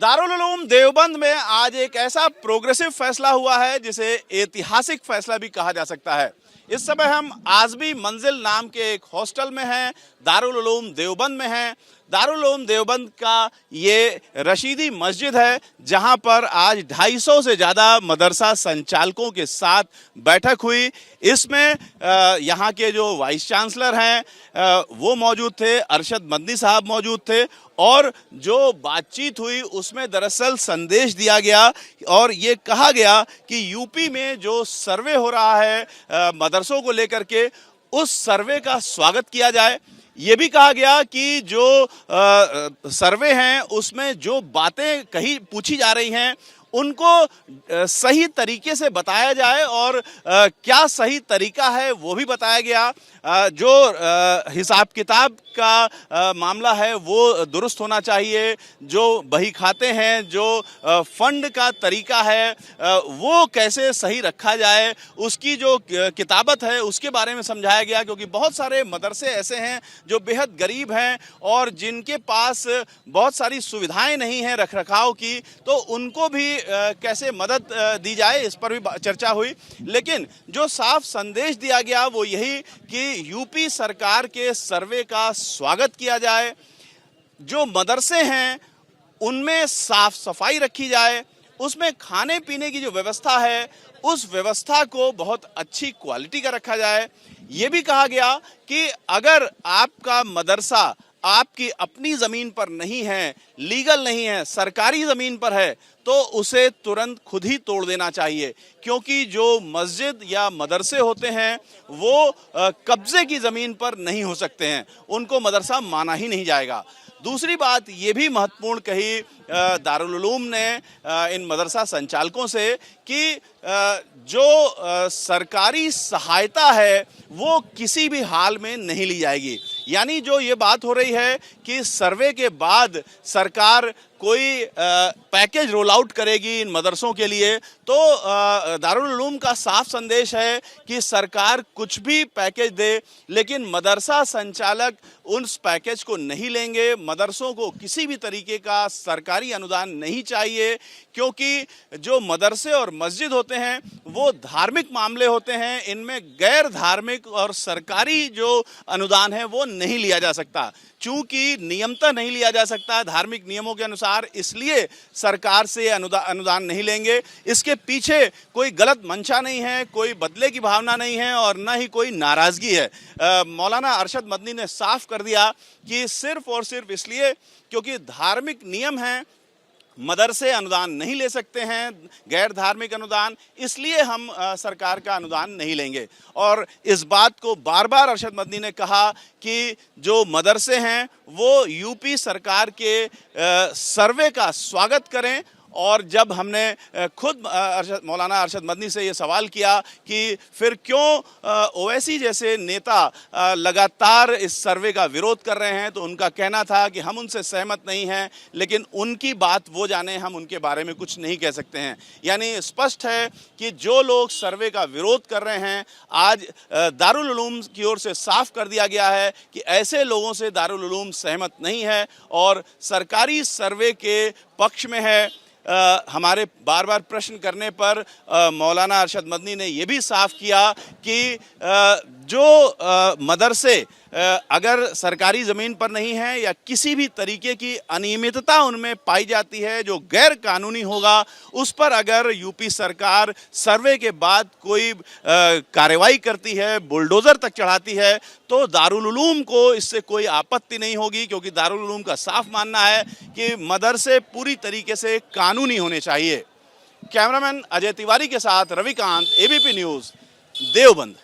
दारुल उलूम देवबंद में आज एक ऐसा प्रोग्रेसिव फैसला हुआ है जिसे ऐतिहासिक फैसला भी कहा जा सकता है। इस समय हम आज़मी मंजिल नाम के एक हॉस्टल में हैं, दारुल उलूम देवबंद में हैं। दारुल उलूम देवबंद का ये रशीदी मस्जिद है जहां पर आज 250 से ज़्यादा मदरसा संचालकों के साथ बैठक हुई। इसमें यहाँ के जो वाइस चांसलर हैं वो मौजूद थे, अरशद मदनी साहब मौजूद थे और जो बातचीत हुई उसमें दरअसल संदेश दिया गया और ये कहा गया कि यूपी में जो सर्वे हो रहा है मदरसों को लेकर के, उस सर्वे का स्वागत किया जाए। ये भी कहा गया कि जो सर्वे हैं उसमें जो बातें कही पूछी जा रही हैं उनको सही तरीके से बताया जाए और क्या सही तरीका है वो भी बताया गया। जो हिसाब किताब का मामला है वो दुरुस्त होना चाहिए। जो बही खाते हैं, जो फंड का तरीका है वो कैसे सही रखा जाए, उसकी जो किताबत है उसके बारे में समझाया गया। क्योंकि बहुत सारे मदरसे ऐसे हैं जो बेहद गरीब हैं और जिनके पास बहुत सारी सुविधाएं नहीं हैं रख रखाव की, तो उनको भी कैसे मदद दी जाए इस पर भी चर्चा हुई। लेकिन जो साफ संदेश दिया गया वो यही कि यूपी सरकार के सर्वे का स्वागत किया जाए, जो मदरसे हैं उनमें साफ सफाई रखी जाए, उसमें खाने पीने की जो व्यवस्था है उस व्यवस्था को बहुत अच्छी क्वालिटी का रखा जाए। ये भी कहा गया कि अगर आपका मदरसा आपकी अपनी ज़मीन पर नहीं है, लीगल नहीं है, सरकारी ज़मीन पर है, तो उसे तुरंत खुद ही तोड़ देना चाहिए। क्योंकि जो मस्जिद या मदरसे होते हैं वो कब्ज़े की ज़मीन पर नहीं हो सकते हैं, उनको मदरसा माना ही नहीं जाएगा। दूसरी बात ये भी महत्वपूर्ण कही दारुल उलूम ने इन मदरसा संचालकों से कि जो सरकारी सहायता है वो किसी भी हाल में नहीं ली जाएगी। यानी जो ये बात हो रही है कि सर्वे के बाद सरकार कोई पैकेज रोल आउट करेगी इन मदरसों के लिए, तो दारुल उलूम का साफ संदेश है कि सरकार कुछ भी पैकेज दे लेकिन मदरसा संचालक उस पैकेज को नहीं लेंगे। मदरसों को किसी भी तरीके का सरकारी अनुदान नहीं चाहिए, क्योंकि जो मदरसे और मस्जिद होते हैं वो धार्मिक मामले होते हैं, इनमें गैर धार्मिक और सरकारी जो अनुदान है वो नहीं लिया जा सकता। चूंकि नियमतः नहीं लिया जा सकता धार्मिक नियमों के अनुसार, इसलिए सरकार से अनुदान नहीं लेंगे। इसके पीछे कोई गलत मंशा नहीं है, कोई बदले की भावना नहीं है और न ही कोई नाराज़गी है। मौलाना अरशद मदनी ने साफ कर दिया कि सिर्फ और सिर्फ इसलिए क्योंकि धार्मिक नियम हैं, मदरसे अनुदान नहीं ले सकते हैं, गैर धार्मिक अनुदान, इसलिए हम सरकार का अनुदान नहीं लेंगे। और इस बात को बार बार अरशद मदनी ने कहा कि जो मदरसे हैं वो यूपी सरकार के सर्वे का स्वागत करें। और जब हमने खुद मौलाना अरशद मदनी से ये सवाल किया कि फिर क्यों ओवैसी जैसे नेता लगातार इस सर्वे का विरोध कर रहे हैं, तो उनका कहना था कि हम उनसे सहमत नहीं हैं, लेकिन उनकी बात वो जाने, हम उनके बारे में कुछ नहीं कह सकते हैं। यानी स्पष्ट है कि जो लोग सर्वे का विरोध कर रहे हैं, आज दारुल उलूम की ओर से साफ कर दिया गया है कि ऐसे लोगों से दारुल उलूम सहमत नहीं है और सरकारी सर्वे के पक्ष में है। हमारे बार बार प्रश्न करने पर मौलाना अरशद मदनी ने यह भी साफ किया कि जो मदरसे अगर सरकारी ज़मीन पर नहीं है या किसी भी तरीके की अनियमितता उनमें पाई जाती है जो गैर कानूनी होगा, उस पर अगर यूपी सरकार सर्वे के बाद कोई कार्रवाई करती है, बुलडोज़र तक चढ़ाती है, तो दारुल उलूम को इससे कोई आपत्ति नहीं होगी। क्योंकि दारुल उलूम का साफ मानना है कि मदरसे पूरी तरीके से कानूनी होने चाहिए। कैमरामैन अजय तिवारी के साथ रविकांत, एबीपी न्यूज़, देवबंद।